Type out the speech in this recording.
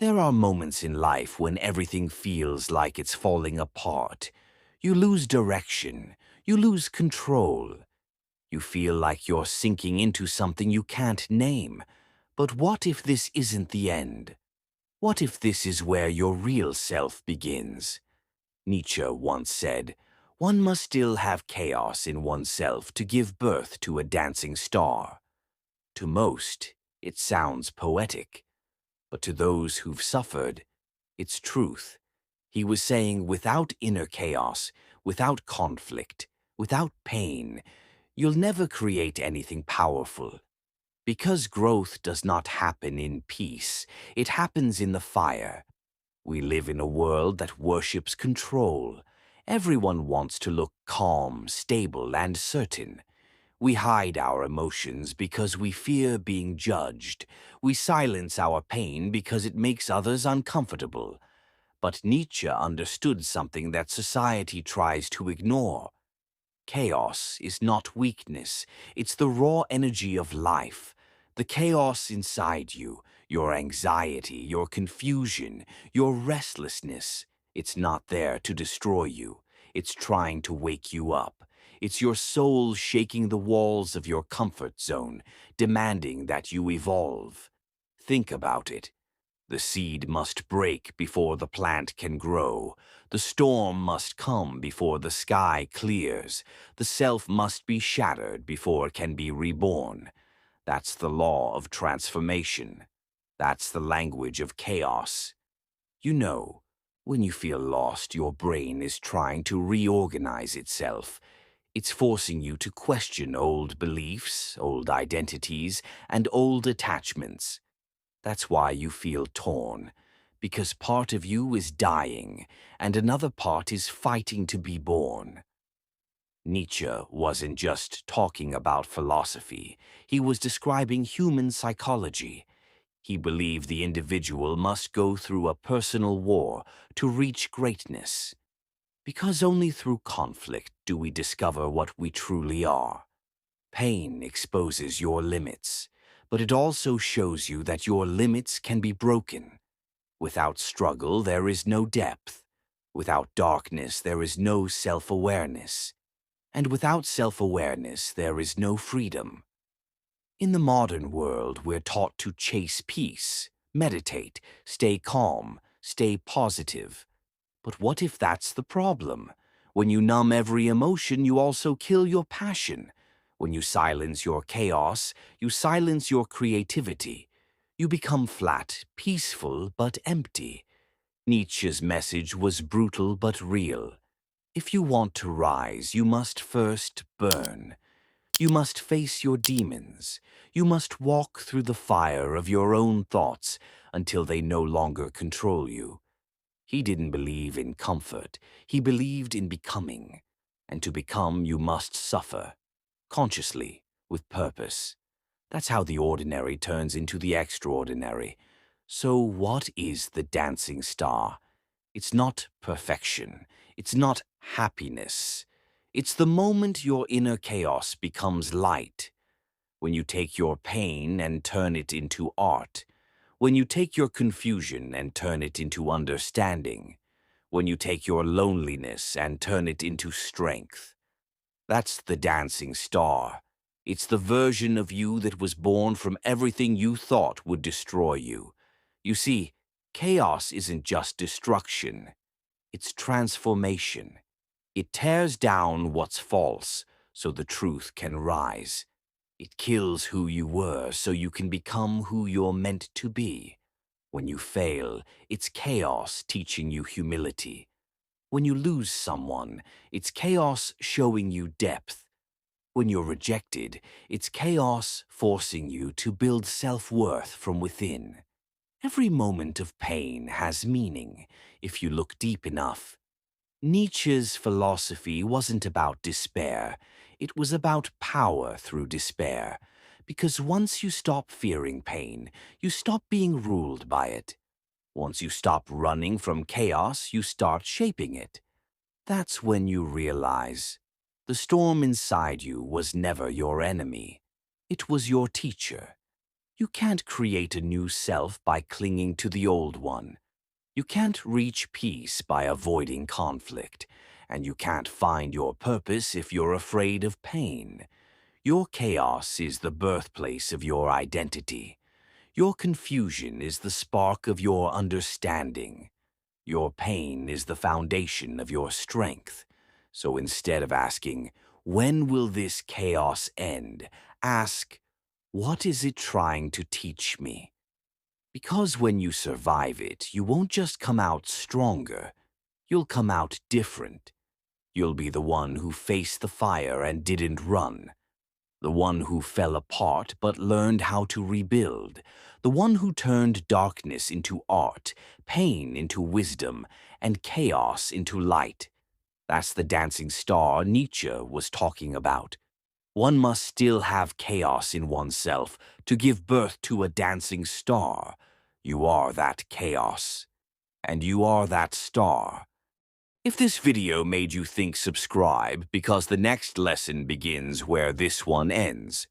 There are moments in life when everything feels like it's falling apart. You lose direction. You lose control. You feel like you're sinking into something you can't name. But what if this isn't the end? What if this is where your real self begins? Nietzsche once said, "One must still have chaos in oneself to give birth to a dancing star." To most, it sounds poetic. But to those who've suffered, it's truth. He was saying without inner chaos, without conflict, without pain, you'll never create anything powerful. Because growth does not happen in peace, it happens in the fire. We live in a world that worships control. Everyone wants to look calm, stable, and certain. We hide our emotions because we fear being judged. We silence our pain because it makes others uncomfortable. But Nietzsche understood something that society tries to ignore. Chaos is not weakness. It's the raw energy of life. The chaos inside you, your anxiety, your confusion, your restlessness. It's not there to destroy you. It's trying to wake you up. It's your soul shaking the walls of your comfort zone, demanding that you evolve. Think about it. The seed must break before the plant can grow. The storm must come before the sky clears. The self must be shattered before it can be reborn. That's the law of transformation. That's the language of chaos. You know, when you feel lost, your brain is trying to reorganize itself. It's forcing you to question old beliefs, old identities, and old attachments. That's why you feel torn, because part of you is dying, and another part is fighting to be born. Nietzsche wasn't just talking about philosophy. He was describing human psychology. He believed the individual must go through a personal war to reach greatness. Because only through conflict do we discover what we truly are. Pain exposes your limits, but it also shows you that your limits can be broken. Without struggle, there is no depth. Without darkness, there is no self-awareness. And without self-awareness, there is no freedom. In the modern world, we're taught to chase peace, meditate, stay calm, stay positive. But what if that's the problem? When you numb every emotion, you also kill your passion. When you silence your chaos, you silence your creativity. You become flat, peaceful, but empty. Nietzsche's message was brutal but real. If you want to rise, you must first burn. You must face your demons. You must walk through the fire of your own thoughts until they no longer control you. He didn't believe in comfort. He believed in becoming. And to become, you must suffer. Consciously, with purpose. That's how the ordinary turns into the extraordinary. So what is the dancing star? It's not perfection. It's not happiness. It's the moment your inner chaos becomes light. When you take your pain and turn it into art. When you take your confusion and turn it into understanding. When you take your loneliness and turn it into strength. That's the dancing star. It's the version of you that was born from everything you thought would destroy you. You see, chaos isn't just destruction. It's transformation. It tears down what's false so the truth can rise. It kills who you were so you can become who you're meant to be. When you fail, it's chaos teaching you humility. When you lose someone, it's chaos showing you depth. When you're rejected, it's chaos forcing you to build self-worth from within. Every moment of pain has meaning if you look deep enough. Nietzsche's philosophy wasn't about despair. It was about power through despair. Because once you stop fearing pain, you stop being ruled by it. Once you stop running from chaos, you start shaping it. That's when you realize the storm inside you was never your enemy. It was your teacher. You can't create a new self by clinging to the old one. You can't reach peace by avoiding conflict, and you can't find your purpose if you're afraid of pain. Your chaos is the birthplace of your identity. Your confusion is the spark of your understanding. Your pain is the foundation of your strength. So instead of asking, "When will this chaos end?" ask, "What is it trying to teach me?" Because when you survive it, you won't just come out stronger, you'll come out different. You'll be the one who faced the fire and didn't run, the one who fell apart but learned how to rebuild, the one who turned darkness into art, pain into wisdom, and chaos into light. That's the dancing star Nietzsche was talking about. One must still have chaos in oneself to give birth to a dancing star. You are that chaos, and you are that star. If this video made you think, subscribe, because the next lesson begins where this one ends.